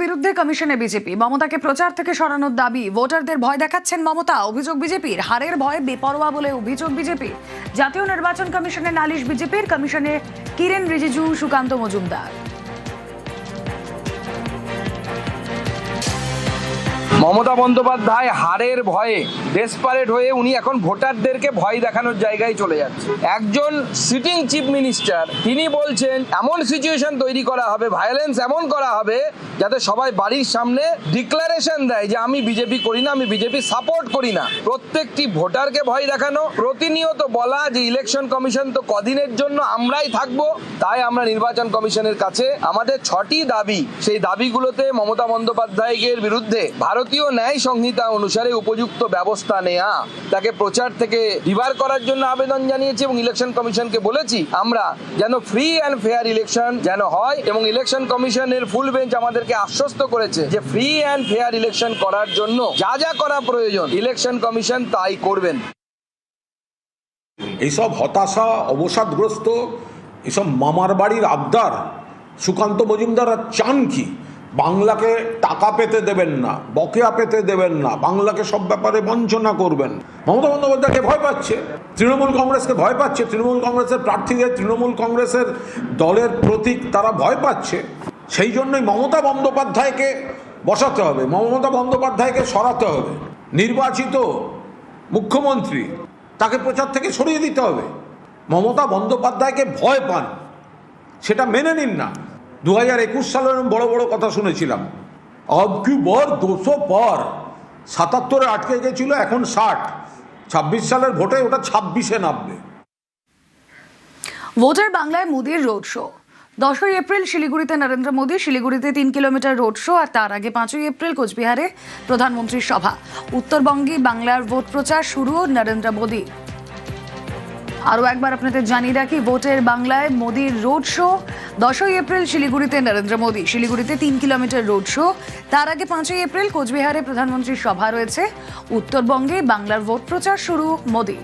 বিরুদ্ধে কমিশনে বিজেপি। মমতাকে প্রচার থেকে সরানোর দাবি। ভোটারদের ভয় দেখাচ্ছেন মমতা। অভিযোগ বিজেপির। হারের ভয়ে বেপরোয়া বলে অভিযোগ বিজেপি। জাতীয় নির্বাচন কমিশনে নালিশ বিজেপির। কমিশনে কিরেন রিজিজু, সুকান্ত মজুমদার। মমতা বন্দ্যোপাধ্যায় হারের ভয়ে ডেসপারেট হয়ে উনি এখন ভোটারদেরকে ভয় দেখানোর জায়গায় চলে যাচ্ছে। একজন সিটিং চিফ মিনিস্টার তিনি বলছেন এমন সিচুয়েশন তৈরি করা হবে, ভায়োলেন্স এমন করা হবে যাতে সবাই বাড়ির সামনে ডিক্লারেশন দেয় যে আমি বিজেপি করি না, আমি বিজেপি সাপোর্ট করি না। প্রত্যেকটি ভোটারকে ভয় দেখানো, প্রতিনিয়ত বলা যে ইলেকশন কমিশন তো কদিনের জন্য, আমরাই থাকবো। তাই আমরা নির্বাচন কমিশনের কাছে আমাদের 6টি দাবি, সেই দাবিগুলোতে মমতা বন্দ্যোপাধ্যায়ের বিরুদ্ধে ভারতীয় ন্যায় সংহিতা অনুসারে উপযুক্ত ব্যবস্থা নেয়া, তাকে প্রচার থেকে ডিবার করার জন্য আবেদন জানিয়েছি এবং ইলেকশন কমিশনকে বলেছি আমরা যেন ফ্রি অ্যান্ড ফেয়ার ইলেকশন যেন হয়, এবং ইলেকশন কমিশনের ফুল বেঞ্চ আমাদেরকে আশ্বস্ত করেছে যে ফ্রি অ্যান্ড ফেয়ার ইলেকশন করার জন্য যা যা করা প্রয়োজন ইলেকশন কমিশন তাই করবেন। এইসব হতাশা, অবসাদগ্রস্ত, এসব মামার বাড়ির আবদার সুকান্ত মজুমদার চান কি? বাংলাকে টাকা পেতে দেবেন না, বকেয়া পেতে দেবেন না, বাংলাকে সব ব্যাপারে বঞ্চনা করবেন। মমতা বন্দ্যোপাধ্যায়কে ভয় পাচ্ছে, তৃণমূল কংগ্রেসকে ভয় পাচ্ছে, তৃণমূল কংগ্রেসের প্রার্থীদের, তৃণমূল কংগ্রেসের দলের প্রতীক তারা ভয় পাচ্ছে। সেই জন্যই মমতা বন্দ্যোপাধ্যায়কে বসাতে হবে, মমতা বন্দ্যোপাধ্যায়কে সরাতে হবে। নির্বাচিত মুখ্যমন্ত্রী, তাকে প্রচার থেকে সরিয়ে দিতে হবে। মমতা বন্দ্যোপাধ্যায়কে ভয় পান, সেটা মেনে নিন না। 2021 সালে বড় বড় কথা শুনেছিলাম, अब की बार 200 পার, 77-এ আটকে গেছিল, এখন 60। 26 সালের ভোটে ওটা 26-এ নামবে। ভোটার বাংলায় মোদির রোড শো। 10ই এপ্রিল শিলিগুড়িতে নরেন্দ্র মোদী, শিলিগুড়িতে 3 কিলোমিটার রোড শো, আর তার আগে 5ই এপ্রিল কোচবিহারে প্রধানমন্ত্রীর সভা। উত্তরবঙ্গে বাংলার ভোট প্রচার শুরু নরেন্দ্র মোদী। আরও একবার আপনাদের জানিয়ে রাখি, ভোটের বাংলায় মোদির রোড শো। 10ই এপ্রিল শিলিগুড়িতে নরেন্দ্র মোদী, শিলিগুড়িতে 3 কিলোমিটার রোড শো, তার আগে 5ই এপ্রিল কোচবিহারে প্রধানমন্ত্রীর সভা রয়েছে। উত্তরবঙ্গে বাংলার ভোট প্রচার শুরু মোদী।